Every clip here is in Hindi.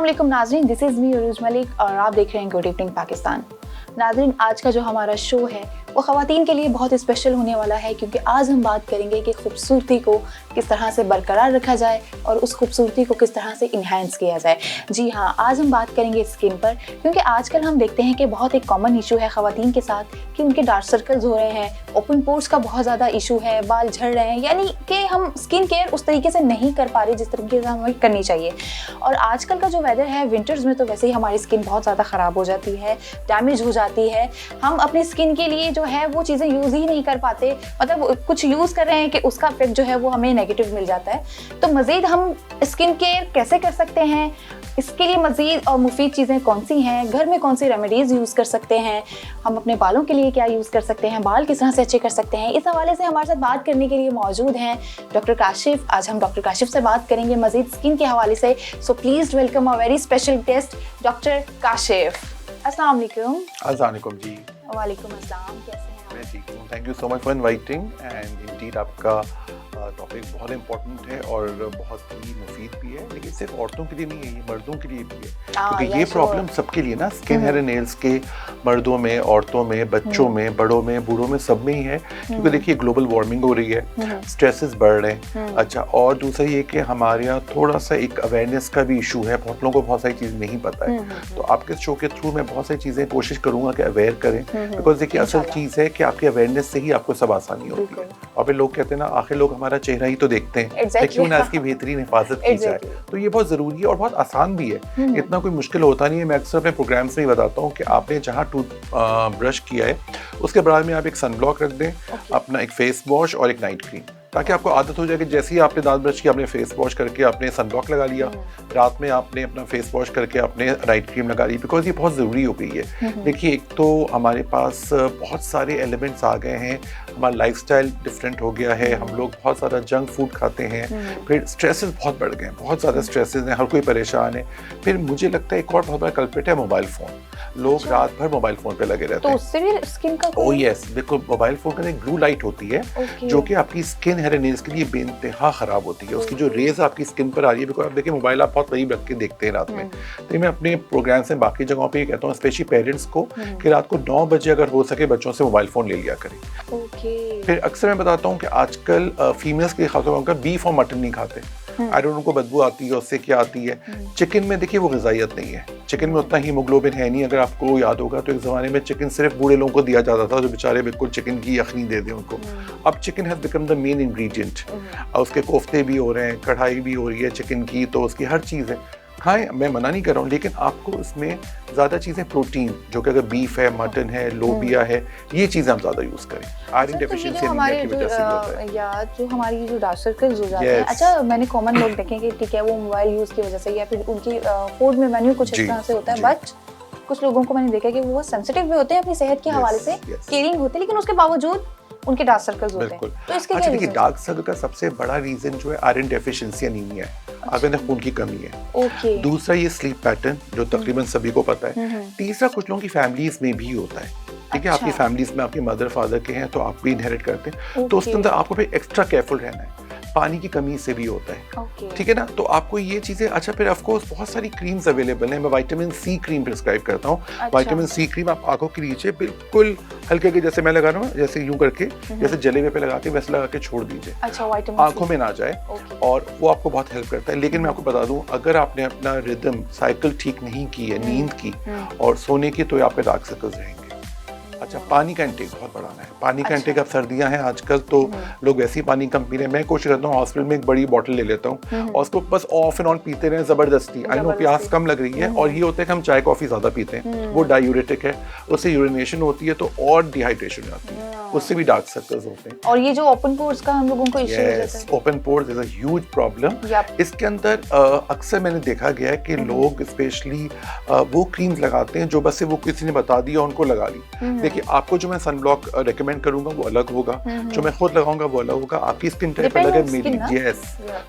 अस्सलाम वालेकुम नाज़रीन, दिस इज़ मी उरूज मलिक और आप देख रहे हैं गुड इवनिंग पाकिस्तान। नाज़रीन, आज का जो हमारा शो है वो ख़वातीन के लिए बहुत स्पेशल होने वाला है, क्योंकि आज हम बात करेंगे कि खूबसूरती को किस तरह से बरकरार रखा जाए और उस खूबसूरती को किस तरह से इन्हेंस किया जाए। जी हाँ, आज हम बात करेंगे स्किन पर, क्योंकि आजकल हम देखते हैं कि बहुत एक कॉमन इशू है ख़वातीन के साथ कि उनके डार्क सर्कल्स हो रहे हैं, ओपन पोर्स का बहुत ज़्यादा इशू है, बाल झड़ रहे हैं, यानी कि हम स्किन केयर उस तरीके से नहीं कर पा रहे जिस तरीके से हमें करनी चाहिए। और आजकल का जो वेदर है, विंटर्स में तो वैसे ही हमारी स्किन बहुत ज़्यादा ख़राब हो जाती है, डैमेज हो जाती है। हम अपनी स्किन के लिए जो है वो चीज़ें यूज़ ही नहीं कर पाते, मतलब कुछ यूज़ कर रहे हैं कि उसका इफेक्ट जो है वो हमें नेगेटिव मिल जाता है। तो मज़ीद हम स्किन केयर कैसे कर सकते हैं, इसके लिए मज़ीद और मुफीद चीज़ें कौन सी हैं, घर में कौन सी रेमेडीज़ यूज़ कर सकते हैं, हम अपने बालों के लिए क्या यूज़ कर सकते हैं, बाल किस तरह से अच्छे कर सकते हैं, इस हवाले से हमारे साथ बात करने के लिए मौजूद हैं डॉक्टर काशिफ। आज हम डॉक्टर काशिफ से बात करेंगे मज़ीद स्किन के हवाले से। So please welcome a very special guest doctor Kashif. अस्सलाम वालेकुम। अस्सलाम वालेकुम जी। वालेकुम अस्सलाम, कैसे हैं? मैं ठीक हूँ, thank you so much for inviting and Indeed आपका टॉपिक बहुत इंपॉर्टेंट है और बहुत ही मुफीद भी है, लेकिन सिर्फ औरतों के लिए नहीं है, ये मर्दों के लिए भी है, क्योंकि ये प्रॉब्लम सबके लिए ना, स्किन हेयर नेल्स के मर्दों में, औरतों में, बच्चों में, बड़ों में, बूढ़ों में, सब में ही है। क्योंकि देखिए ग्लोबल वार्मिंग हो रही है, स्ट्रेसेस बढ़ रहे हैं। अच्छा, और दूसरा ये कि हमारे यहाँ थोड़ा सा एक अवेयरनेस का भी इशू है, बहुत लोगों को बहुत सारी चीज़ नहीं पता है। तो आपके शो के थ्रू मैं बहुत सारी चीज़ें कोशिश करूँगा कि अवेयर करें, बिकॉज देखिए असल चीज़ है कि आपकी अवेयरनेस से ही आपको सब आसानी होती है। और फिर लोग कहते हैं ना, आखिर लोग हमारा चेहरा ही तो देखते हैं, क्यों ना इसकी बेहतरीन हिफाजत की जाए। तो ये बहुत ज़रूरी है और बहुत आसान भी है, इतना कोई मुश्किल होता नहीं है। मैं अक्सर अपने प्रोग्राम्स में बताता हूँ कि आपने जहाँ टूथ ब्रश किया है उसके बाद में आप एक सनब्लॉक रख दें, अपना एक फेस वॉश और एक नाइट क्रीम, ताकि आपको आदत हो जाए कि जैसे ही आपने दांत ब्रश किया, आपने फेस वॉश करके आपने सनब्लॉक लगा लिया, रात में आपने अपना फेस वॉश करके आपने नाइट क्रीम लगा ली, बिकॉज ये बहुत ज़रूरी हो गई है। देखिए, एक तो हमारे पास बहुत सारे एलिमेंट्स आ गए हैं, हमारा लाइफस्टाइल डिफरेंट हो गया है, हम लोग बहुत सारा जंक फूड खाते हैं, फिर स्ट्रेसेस बहुत बढ़ गए हैं, बहुत ज़्यादा स्ट्रेसेस हैं, हर कोई परेशान है। फिर मुझे लगता है एक और बहुत बड़ा कल्प्रिट है मोबाइल फ़ोन। लोग रात भर मोबाइल फ़ोन पे लगे रहते हैं, तो उससे भी स्किन का ओह यस, बिल्कुल। मोबाइल फ़ोन का एक ब्लू लाइट होती है जो कि आपकी स्किन हेयर नेल्स के लिए बेइंतहा ख़राब होती है। उसकी जो रेज आपकी स्किन पर आ रही है, बिकॉज आप देखिए मोबाइल आप बहुत करीब रख के देखते हैं रात में। तो मैं अपने प्रोग्राम्स में बाकी जगहों पे कहता हूँ, स्पेशली पेरेंट्स को, कि रात को 9 बजे अगर हो सके बच्चों से मोबाइल फ़ोन ले लिया करें। फिर अक्सर मैं बताता हूँ कि आजकल फीमेल्स के खासतौर पर बीफ और मटन नहीं खाते। आई डोंट नो, उनको बदबू आती है, उससे क्या आती है। चिकन में देखिए वो ग़िज़ाइयत नहीं है, चिकन में उतना हीमोग्लोबिन है नहीं। अगर आपको याद होगा तो एक ज़माने में चिकन सिर्फ बूढ़े लोगों को दिया जाता था, जो बेचारे बिल्कुल चिकन की यखनी दे दें उनको। अब chicken has become the main ingredient. उसके कोफ्ते भी हो रहे हैं, कढ़ाई भी हो रही है चिकन की, तो उसकी हर चीज़ है। हाँ, मैं मना नहीं कर रहा हूँ, लेकिन आपको इसमें ज़्यादा चीज़ें प्रोटीन, जो कि अगर बीफ है, मटन है, लोबिया है, ये चीज़ें हम ज़्यादा यूज़ करें। आयरन डेफिशिएंसी एनीमिया की वजह से होता है, या जो हमारी जो डार्क सर्कल्स हो जाते हैं। अच्छा, मैंने कॉमन लोग देखे कि ठीक है वो मोबाइल यूज़ की वजह से या फिर उनकी फूड में मेन्यू कुछ इस तरह से होता है, बट कुछ लोगों को मैंने देखा कि वो सेंसिटिव भी होते हैं अपनी सेहत के हवाले से, केयरिंग होते हैं, लेकिन उसके बावजूद उनके डार्क सर्कल्स होते हैं। तो इसके अच्छा, देखिए डार्क सर्कल का सबसे बड़ा रीजन जो है आयरन डेफिशिएंसी एनीमिया है, आपके खून की कमी है। दूसरा ये स्लीप पैटर्न, जो तकरीबन सभी को पता है। तीसरा कुछ लोगों की फैमिलीज में भी होता है, ठीक है। आपकी फैमिलीज में आपके मदर फादर के हैं तो आप भी इनहेरिट करते हैं, तो उसके अंदर आपको फिर एक्स्ट्रा केयरफुल रहना है। पानी की कमी से भी होता है, ठीक है ना। तो आपको ये चीज़ें, अच्छा फिर ऑफ कोर्स बहुत सारी क्रीम्स अवेलेबल हैं। मैं विटामिन सी क्रीम प्रिस्क्राइब करता हूँ। विटामिन सी क्रीम आप आंखों के नीचे बिल्कुल हल्के के, जैसे मैं लगा रहा हूँ, जैसे यूं करके, जैसे जलेबे पे लगाते हैं वैसे लगा के छोड़ दीजिए, आंखों में ना जाए, और वो आपको बहुत हेल्प करता है। लेकिन मैं आपको बता दूं, अगर आपने अपना रिदम साइकिल ठीक नहीं की है, नींद की और सोने की, तो आपके डार्क सर्कल्स रहेंगे। अच्छा, पानी का इंटेक बहुत बढ़ाना है। पानी का इंटेक, अब सर्दियां हैं आजकल तो लोग वैसे ही पानी कम पी रहे हैं। मैं कोशिश करता हूँ हॉस्पिटल में एक बड़ी बॉटल ले लेता हूँ और उसको बस ऑफ एंड ऑन पीते रहे ज़बरदस्ती। आई नो प्यास कम लग रही है, और ये होता है कि हम चाय कॉफ़ी ज़्यादा पीते हैं, वो डायूरेटिक है, उससे यूरिनेशन होती है तो और डिहाइड्रेशन हो जाती है, उससे भी डार्क सर्कल्स होते हैं। और ये जो ओपन पोर्स का हम लोगों को इशू हो जाता है, open pores is a huge problem. इसके अंदर अक्सर मैंने देखा गया है कि लोग स्पेशली वो क्रीम्स लगाते हैं जो बस से वो किसी ने बता दिया उनको लगा ली। देखिए, आपको जो मैं सनब्लॉक रेकमेंड करूंगा वो अलग होगा, जो मैं खुद लगाऊंगा वो अलग होगा, आपकी स्किन टाइप अलग है मेरी। यस,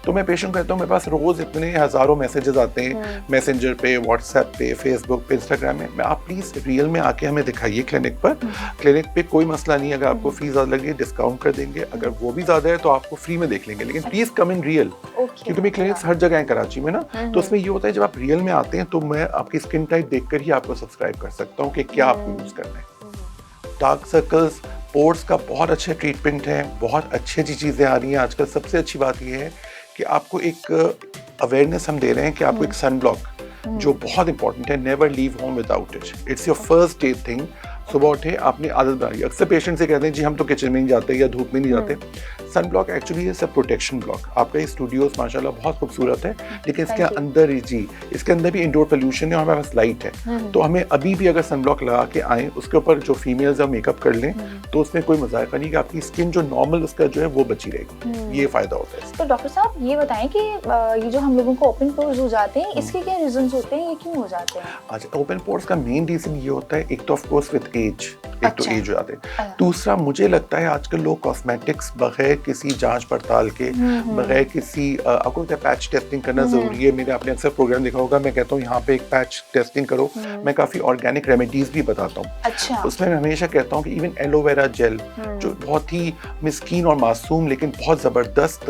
तो मैं पेशेंट कहता हूँ, मेरे पास रोज इतने हजारों मैसेजेस आते हैं मैसेंजर पे, व्हाट्सएप पे, फेसबुक पे, इंस्टाग्राम में। मैं आप प्लीज रियल में आके हमें दिखाइए क्लिनिक पर। क्लिनिक पे कोई मसला नहीं, अगर आपको फीस ज़्यादा लग रही है डिस्काउंट कर देंगे, अगर वो भी ज़्यादा है तो आपको फ्री में देख लेंगे, लेकिन प्लीज़ कम इन रियल, क्योंकि मेरे क्लिनिक्स हर जगह हैं कराची में ना, तो उसमें ये होता है जब आप रियल में आते हैं तो मैं आपकी स्किन टाइप देखकर ही आपको सब्सक्राइब कर सकता हूँ कि क्या आपको यूज़ करना है। डार्क सर्कल्स, पोर्स का बहुत अच्छा ट्रीटमेंट है, बहुत अच्छी अच्छी चीज़ें आ रही हैं आजकल। सबसे अच्छी बात यह है कि आपको एक अवेयरनेस हम दे रहे हैं कि आपको एक सन ब्लॉक जो बहुत इंपॉर्टेंट है, never leave home without it, it's your first day thing. सुबह उठे आपने आदत बनाई। अक्सर पेशेंट से कहते हैं जी हम तो किचन में नहीं जाते या धूप में नहीं जाते। सन ब्लॉक एक्चुअली है सब प्रोटेक्शन ब्लॉक। आपका ये स्टूडियोज माशाल्लाह बहुत खूबसूरत है, लेकिन इसके अंदर ही जी इसके अंदर भी इंडोर पोल्यूशन है और हमारे पास लाइट है, तो हमें अभी भी अगर सन ब्लॉक लगा के आए उसके ऊपर जो फीमेल्स है मेकअप कर लें तो उसमें कोई मजाक नहीं कि आपकी स्किन जो नॉर्मल उसका जो है वो बची रहेगी। ये फायदा होता है। तो डॉक्टर साहब ये बताएं कि ये जो हम लोगों को ओपन पोर्स हो जाते हैं इसके क्या रीजंस होते हैं, ये क्यों हो जाते हैं? अच्छा, ओपन पोर्स का मेन रीजन ये होता है, एक तो ऑफ कोर्स विद एज, एक तो एज हो जाते हैं। दूसरा मुझे लगता है आजकल लोग कॉस्मेटिक्स बगैर किसी जांच पड़ताल के, बगैर किसी आपको पैच टेस्टिंग करना जरूरी है। मैंने आपने अक्सर प्रोग्राम देखा होगा, मैं कहता हूँ यहाँ पे एक पैच टेस्टिंग करो। मैं काफी ऑर्गेनिक रेमेडीज भी बताता हूँ। अच्छा। उसमें मैं हमेशा कहता हूँ कि इवन एलोवेरा जेल जो बहुत ही मिस्कीन और मासूम लेकिन बहुत जबरदस्त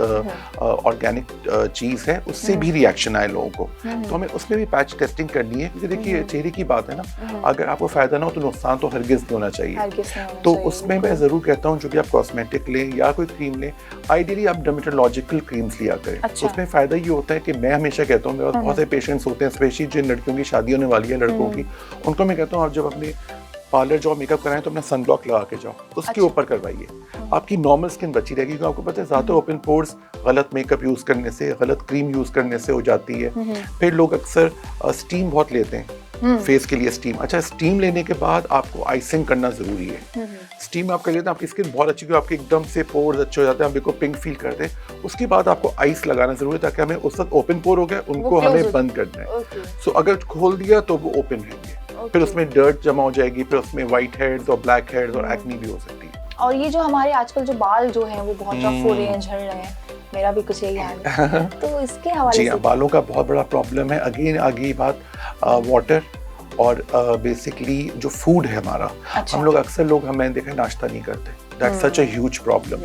ऑर्गेनिक चीज है, उससे भी रिएक्शन आए लोगों को, तो हमें उसमें भी पैच टेस्टिंग करनी है। क्योंकि देखिए चेहरे की बात है ना, अगर आपको फायदा ना हो तो नुकसान तो हरगिज नहीं होना चाहिए। तो उसमें मैं जरूर कहता हूँ जो भी आप कॉस्मेटिक लें या कोई क्रीम लें, आइडियली आप डर्मेटोलॉजिकल क्रीम्स लिया करें। अच्छा। उसमें फायदा ये होता है कि मैं हमेशा कहता हूँ, मेरे पास बहुत से पेशेंट्स होते हैं, स्पेशली जिन लड़कियों की शादी होने वाली है, लड़कों की, उनको मैं कहता हूँ आप जब अपने पार्लर जाओ मेकअप कराएं तो अपना सन ब्लॉक लगा के जाओ, उसके ऊपर करवाइए, आपकी नॉर्मल स्किन बची रहेगी। क्योंकि आपको पता है ज़्यादा ओपन पोर्स गलत मेकअप यूज़ करने से, गलत क्रीम यूज़ करने से हो जाती है। फिर लोग अक्सर स्टीम बहुत लेते हैं फेस के लिए, स्टीम। अच्छा, स्टीम लेने के बाद आपको आइसिंग करना जरूरी है। स्टीम आप कर लेते हैं, आपकी स्किन बहुत अच्छी, आपके एकदम से पोर्स अच्छे हो जाते हैं, आप बिल्कुल पिंक फील करते हैं। उसके बाद आपको आइस लगाना जरूरी है ताकि हमें उस वक्त ओपन पोर हो गए उनको हमें बंद करना है। सो अगर खोल दिया तो वो ओपन रहेंगे, फिर उसमें डर्ट जमा हो जाएगी, फिर उसमें व्हाइट हेड्स और ब्लैक हेड्स और एक्नी भी हो सकती है। और ये जो हमारे आजकल जो बाल जो हैं वो बहुत रफ हो रहे हैं, झड़ रहे हैं, मेरा भी कुछ यही हाल है, तो इसके हवाले से बालों का बहुत बड़ा प्रॉब्लम है। अगेन आगे बात वाटर और बेसिकली जो फूड है हमारा। अच्छा। हम लोग अक्सर लोग मैंने देखा नाश्ता नहीं करते, that's such a huge problem.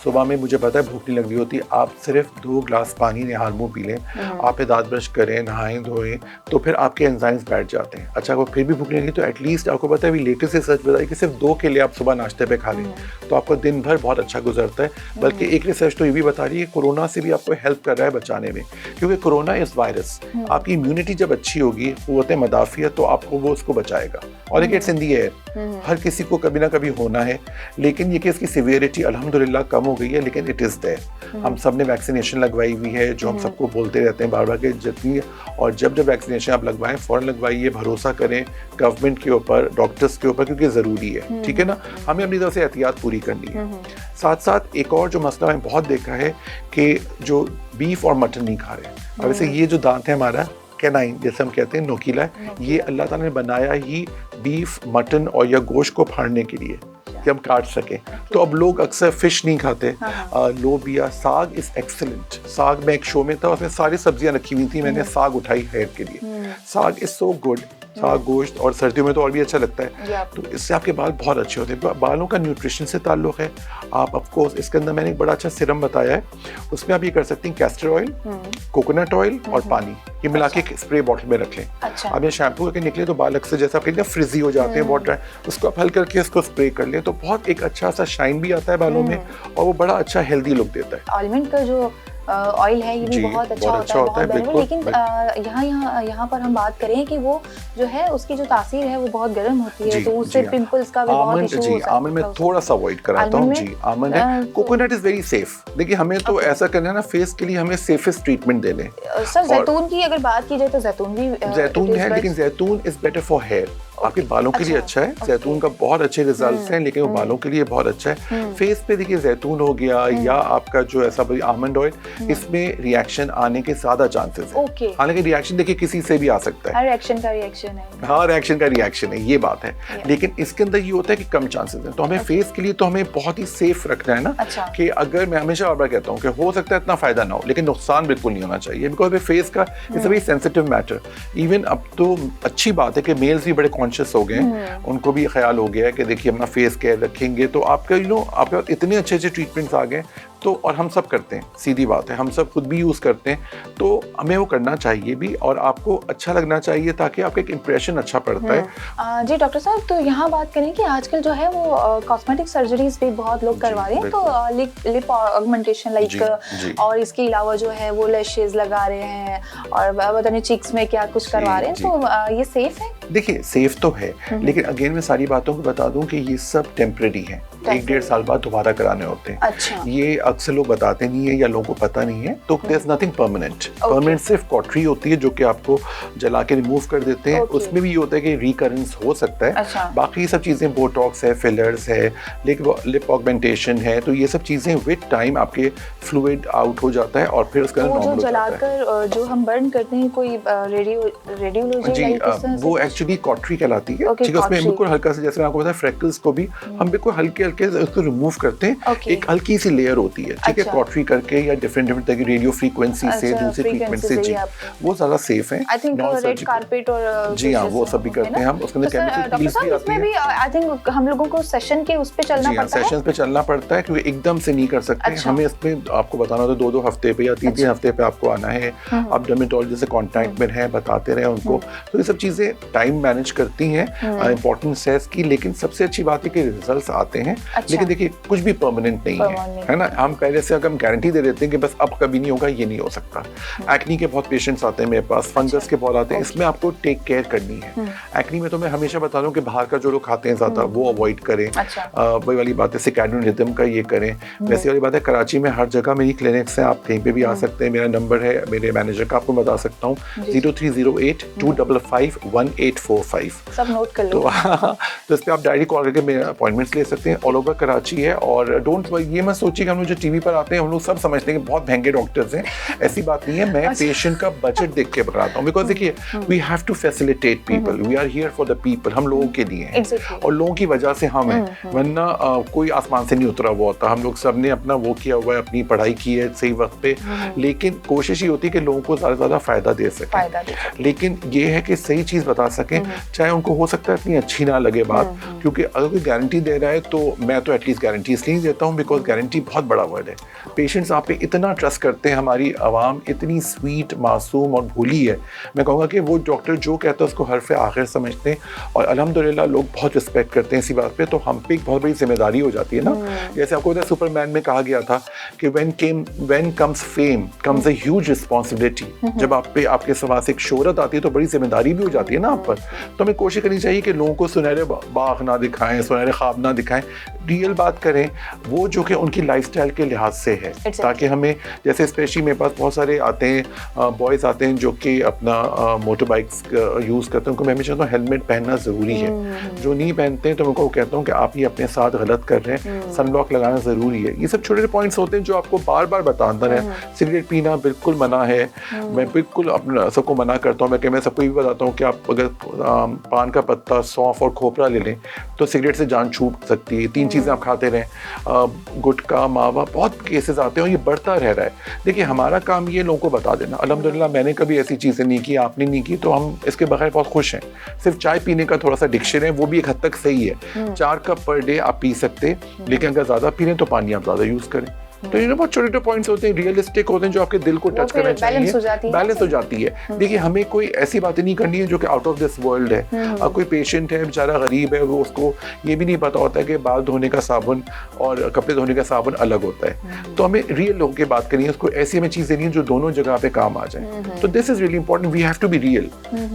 सुबह में मुझे पता है भूख नहीं लग रही होती, आप सिर्फ 2 ग्लास पानी निहाल मुंह पी लें, आप दांत ब्रश करें, नहाएं धोएं, तो फिर आपके एंजाइम्स बैठ जाते हैं। अच्छा, अगर फिर भी भूख नहीं लगी तो एटलीस्ट आपको पता है अभी लेटेस्ट से सर्च बताइए कि सिर्फ 2 केले आप सुबह नाश्ते पे खा लें, तो आपका दिन भर बहुत अच्छा गुजरता है। बल्कि एक रिसर्च तो ये भी बता रही है कोरोना से भी आपको हेल्प कर रहा है बचाने में, क्योंकि कोरोना इज वायरस। आपकी इम्यूनिटी जब अच्छी होगी, क़ुव्वत मदाफ़ियत, तो आपको वो उसको बचाएगा। और एक इट्स इन दी एयर, हर किसी को कभी ना कभी होना है, लेकिन ये कि इसकी सिवियरिटी अल्हम्दुलिल्लाह कम हो गई है, लेकिन इट इज़ देयर। हम सब ने वैक्सीनेशन लगवाई हुई है, जो हम सबको बोलते रहते हैं बार बार कि जितनी, और जब वैक्सीनेशन आप लगवाएं फ़ौरन लगवाइए, भरोसा करें गवर्नमेंट के ऊपर, डॉक्टर्स के ऊपर, क्योंकि ज़रूरी है। ठीक है ना, हमें अपनी तरफ से एहतियात पूरी करनी है। साथ साथ एक और जो मसला मैंने बहुत देखा है कि जो बीफ और मटन नहीं खा रहे। वैसे ये जो दांत है हमारा कैनाइन जैसे हम कहते हैं, नोकीला, ये अल्लाह ताला ने बनाया ही बीफ, मटन और या गोश्त को फाड़ने के लिए कि हम काट सकें। तो अब लोग अक्सर फिश नहीं खाते। लोबिया, साग इज एक्सीलेंट। साग में एक शो में था, उसमें सारी सब्जियां रखी हुई थी, मैंने साग उठाई हेयर के लिए। साग इज सो गुड, साग, गोश्त, और सर्दियों में तो और भी अच्छा लगता है। तो इससे आपके बाल बहुत अच्छे होते हैं। बालों का न्यूट्रिशन से ताल्लुक है। आप ऑफ कोर्स इसके अंदर मैंने एक बड़ा अच्छा सिरम बताया है, उसमें आप ये कर सकती हैं कैस्टर ऑयल, कोकोनट ऑयल और पानी, ये मिला के स्प्रे बॉटल में रख लें। अच्छा। अब ये शैम्पू करके निकले तो बाल अक्सर जैसा आप फ्रिजी हो जाते हैं, बहुत ड्राई, उसको आप हल्का करके इसको स्प्रे कर लें तो बहुत एक अच्छा सा शाइन भी आता है बालों में, और वो बड़ा अच्छा हेल्दी लुक देता है। आलमंड का जो ऑयल है ये भी बहुत अच्छा होता है, बहुत। लेकिन यहाँ पर हम बात करें कि वो जो है उसकी जो तासीर है वो बहुत गर्म होती है, तो उससे पिंपल्स का भी बहुत इशू हो सकता है। आमंड में थोड़ा सा अवॉइड कराता हूँ जी। आमंड है, कोकोनट इज वेरी सेफ। देखिए हमें तो ऐसा करना है ना, फेस के लिए हमें सेफेस्ट ट्रीटमेंट दे लें। सर जैतून की अगर बात की जाए तो जैतून है, लेकिन जैतून इज बेटर फॉर हेयर, आपके बालों के लिए अच्छा है। जैतून का बहुत अच्छे रिजल्ट्स हैं, लेकिन वो बालों के लिए बहुत अच्छा है। फेस पे देखिए जैतून हो गया या आपका जो ऐसा आमंड ऑयल, इसमें रिएक्शन आने के ज्यादा चांसेस हैं। हालांकि रिएक्शन देखिए किसी से भी आ सकता है, हर रिएक्शन का रिएक्शन है। हाँ, रिएक्शन का रिएक्शन है, ये बात है। लेकिन इसके अंदर ये होता है कि कम चांसेस हैं। तो हमें फेस के लिए तो हमें बहुत ही सेफ रखना है ना। कि अगर मैं हमेशा बार कहता हूँ कि हो सकता है इतना फायदा ना हो, लेकिन नुकसान बिल्कुल नहीं होना चाहिए, बिकॉज फेस का it's a very sensitive matter. Even अब तो अच्छी बात है कि मेल्स भी बड़े कॉन्शियस हो गए हैं, उनको भी ख्याल हो गया है कि देखिए अपना फेस केयर रखेंगे तो आपका आपके पास इतने अच्छे अच्छे ट्रीटमेंट्स आ गए। तो और हम सब करते हैं, सीधी बात है, हम सब खुद भी यूज़ करते हैं, तो हमें वो करना चाहिए भी और आपको अच्छा लगना चाहिए ताकि आपका एक इम्प्रेशन अच्छा पड़ता है। जी डॉक्टर साहब, तो यहाँ बात करें कि आजकल जो है वो कॉस्मेटिक सर्जरीज भी बहुत लोग करवा रहे हैं, तो लिप ऑगमेंटेशन लाइक, और इसके अलावा जो है वो लैशेज लगा रहे हैं और पता नहीं चिक्स में क्या कुछ करवा रहे हैं, तो ये सेफ है? देखिए सेफ तो है, लेकिन अगेन मैं सारी बातों को बता दूं कि ये सब टेम्परेरी है, 1-1.5 साल बाद दोबारा कराने होते हैं। अच्छा। ये अक्सर लोग बताते नहीं है या लोगों को पता नहीं है, तो there is nothing permanent. Permanent सिर्फ कॉटरी होती है जो कि आपको जला के रिमूव कर देते हैं, उसमें भी ये होता है कि रिकरेंस हो सकता है। अच्छा। बाकी सब चीजें बोटॉक्स है, फिलर्स है, लिप ऑगमेंटेशन है, तो ये सब चीजें विद टाइम आपके फ्लूइड आउट हो जाता है और फिर उसका नॉर्मल हो जाता है। जलाकर जो हम बर्न करते हैं, कोई रेडियोलॉजी जी, वो एक्चुअली कॉटरी कहलाती है, ठीक है। उसमें बिल्कुल हल्का सा, जैसे मैं आपको बताया फ्रेकल्स को भी हम बिल्कुल हल्के हल्के उसको रिमूव करते हैं, एक हल्की सी लेयर होती है, ठीक है, कॉटरी करके या डिफरेंट तरह की रेडियो फ्रीक्वेंसी से, दूसरी फ्रीक्वेंसी से, जी वो ज़्यादा सेफ है। आई थिंक रेड कारपेट और जी हाँ, वो सब भी करते हैं हम, उसके अंदर केमिकल पील्स भी आती है। आई थिंक हम लोगों को सेशन के उस पे चलना पड़ता है, सेशंस पे चलना पड़ता है, क्योंकि एकदम से नहीं कर सकते। हमें इसमें आपको बताना होता है 2-2 हफ्ते पे या 3-3 हफ्ते पे आपको आना है, आप डर्मेटोलॉजिस्ट से कांटेक्ट में हैं, बताते रहे उनको, तो ये सब चीज़ें टाइम मैनेज करती हैं इंपॉर्टेंस है इसकी। लेकिन सबसे अच्छी बात है कि रिजल्ट्स आते हैं, लेकिन देखिए कुछ भी परमानेंट नहीं है ना। हम पहले से अगर हम गारंटी दे देते हैं कि बस अब कभी नहीं होगा, ये नहीं हो सकता। एक्नी के बहुत पेशेंट्स आते हैं मेरे पास, फंगस के बहुत आते हैं, इसमें आपको टेक केयर करनी है। एक्नी में तो मैं हमेशा बता रहा हूँ कि बाहर का जो लोग खाते हैं ज़्यादा वो अवॉइड करें, वही वाली बात है, सर्कैडियन रिदम का ये करें। वैसी वाली बात है, कराची में हर जगह मेरी क्लिनिक्स हैं, आप कहीं पे भी आ सकते हैं। मेरा नंबर है मेरे मैनेजर का, आपको बता सकता हूँ, 0308-255-1845। सब नोट कर लो। तो इस पे आप डायरेक्ट कॉल करके मेरे अपॉइंटमेंट्स ले सकते हैं। ऑल ओवर कराची है, और डोंट ये मत सोचिए कि हम लोग जो टीवी पर आते हैं हम लोग सब समझते हैं कि बहुत महंगे डॉक्टर्स हैं, ऐसी बात नहीं है। मैं पेशेंट का बजट देख के बताता हूँ, बिकॉज देखिए we have to facilitate people, we are here for the people, हम लोगों के लिए हैं और लोगों की वजह से हम हैं, वरना कोई आसमान से नहीं उतरा हुआ होता। हम लोग सब ने अपना वो किया हुआ है, अपनी पढ़ाई की है सही वक्त पे, लेकिन कोशिश ये होती है कि लोगों को ज़्यादा से ज़्यादा फ़ायदा दे सकें, लेकिन ये है कि सही चीज़ बता सकें, चाहे उनको हो सकता है इतनी अच्छी ना लगे बात, क्योंकि अगर कोई गारंटी दे रहा है तो मैं तो एटलीस्ट गारंटी इसलिए देता हूँ बिकॉज गारंटी बहुत बड़ा वर्ड है। पेशेंट्स आप पे इतना ट्रस्ट करते हैं, हमारी आवाम इतनी स्वीट, मासूम और भोली है। मैं कहूँगा कि वो डॉक्टर जो कहता है उसको हरफ आखिर समझते हैं, और अल्हम्दुलिल्लाह लोग बहुत रिस्पेक्ट करते हैं इसी बात पे, तो हम पे एक बहुत बड़ी जिम्मेदारी हो जाती है ना। जैसे आपको पता है सुपरमैन में कहा गया था कि when comes fame comes a huge responsibility. जब आप पे आपके सवा से एक शोहरत आती है तो बड़ी जिम्मेदारी भी हो जाती है ना आप पर। तो हमें कोशिश करनी चाहिए कि लोगों को सुनहरे बाग ना दिखाएं, सुनहरे ख्वाब ना दिखाएं, रियल बात करें वो जो कि उनकी लाइफस्टाइल के लिहाज से है, ताकि हमें, जैसे स्पेशली मेरे पास बहुत सारे आते हैं बॉयज़ आते हैं जो कि अपना मोटर बाइक्स यूज़ करते हैं, उनको मैं हमेशा कहता हूँ हेलमेट पहनना ज़रूरी है। जो नहीं पहनते हैं तो मैं उनको कहता हूँ कि आप ये अपने साथ गलत कर रहे हैं, सनब्लॉक लगाना ज़रूरी है। ये सब छोटे छोटे पॉइंट्स होते हैं जो आपको बार बार बताता है। सिगरेट पीना बिल्कुल मना है, मैं बिल्कुल अपना सबको मना करता हूँ। मैं सबको ये भी बताता हूँ कि आप अगर पान का पत्ता, सौंफ और खोपरा ले लें तो सिगरेट से जान छूट सकती है। 3 चीज़ें आप खाते रहें, गुटखा, मावा, बहुत केसेस आते हैं और ये बढ़ता रह रहा है। देखिए हमारा काम ये लोगों को बता देना। अल्हम्दुलिल्लाह मैंने कभी ऐसी चीज़ें नहीं की, आपने नहीं की, तो हम इसके बगैर बहुत खुश हैं। सिर्फ चाय पीने का थोड़ा सा डिक्शन है, वो भी एक हद तक सही है। 4 कप पर डे आप पी सकते, लेकिन अगर ज़्यादा पी लें तो पानी आप ज़्यादा यूज़ करें। तो ये बहुत छोटे छोटे पॉइंट्स होते हैं, रियलिस्टिक होते हैं, जो आपके दिल को टच करना चाहिए, बैलेंस हो जाती है। देखिए हमें कोई ऐसी बातें नहीं करनी है जो कि आउट ऑफ दिस वर्ल्ड है। अब कोई पेशेंट है बेचारा गरीब है, वो उसको ये भी नहीं पता होता है कि बाल धोने का साबुन और कपड़े धोने का साबुन अलग होता है। तो हमें रियल लोगों की बात करनी है, उसको ऐसी हमें चीज़ देनी है जो दोनों जगह पे काम आ जाए। तो this is really important, we have to be real.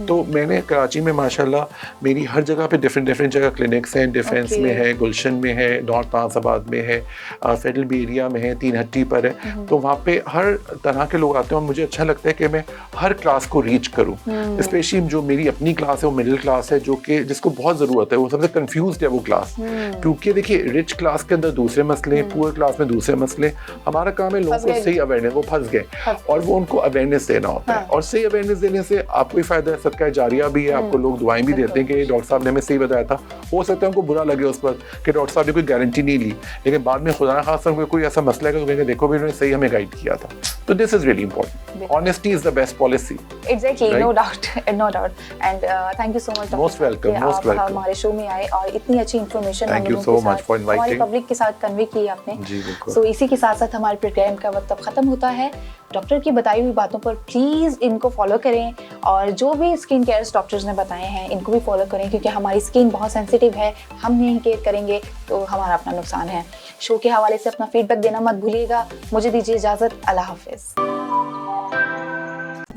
तो मैंने कराची में माशाल्लाह मेरी हर जगह पे डिफरेंट जगह क्लिनिक्स हैं, डिफेंस में है, गुलशन में है, नॉर्थ तांसाबाद में है, फेडरल बी एरिया में है, 3 हट्टी पर है। तो वहाँ पे हर तरह के लोग आते हैं और मुझे अच्छा लगता है कि मैं हर क्लास को रीच करूँ। स्पेशली जो मेरी अपनी क्लास है वो मिडिल क्लास है, जो कि जिसको बहुत ज़रूरत है, वो सबसे कंफ्यूज्ड है वो क्लास। क्योंकि देखिए रिच क्लास के अंदर दूसरे मसले, पुअर क्लास में दूसरे मसले। हमारा काम है लोगों को सही अवेयरनेस, वो फंस गए और वो उनको अवेयरनेस देना होता है। और सही अवेयरनेस देने से आपको ही फायदा है, सदका जारिया भी है, आपको लोग दुआएं भी देते हैं कि डॉक्टर साहब ने हमें सही बताया था। हो सकता है उनको बुरा लगे उस पर कि डॉक्टर साहब ने कोई गारंटी नहीं ली, लेकिन बाद में खुदा ना खासा कोई ऐसा मसला है तो कहेंगे देखो भी उन्होंने सही हमें गाइड किया था। तो this is really important, honesty is the best policy. Exactly, no right? Doubt, no doubt. And thank you so much Most welcome, most welcome. हमारे शो में आए और इतनी अच्छी information Thank you so much for हमारी inviting. पब्लिक के साथ कन्वे की आपने। जी बिल्कुल। सो इसी के साथ साथ हमारे प्रोग्राम का वक्त अब खत्म होता है। डॉक्टर की बताई हुई बातों पर प्लीज़ इनको फॉलो करें और जो भी स्किन केयर डॉक्टर्स ने बताए हैं इनको भी फॉलो करें, क्योंकि हमारी स्किन बहुत सेंसिटिव है, हम नहीं केयर करेंगे तो हमारा अपना नुकसान है। शो के हवाले से अपना फीडबैक देना मत भूलिएगा। मुझे दीजिए इजाज़त, अल्लाह हाफिज़।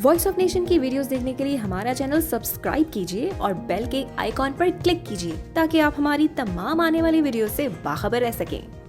वॉइस ऑफ नेशन की वीडियोस देखने के लिए हमारा चैनल सब्सक्राइब कीजिए और बेल के आइकॉन पर क्लिक कीजिए ताकि आप हमारी तमाम आने वाली वीडियो से बाखबर रह सकें।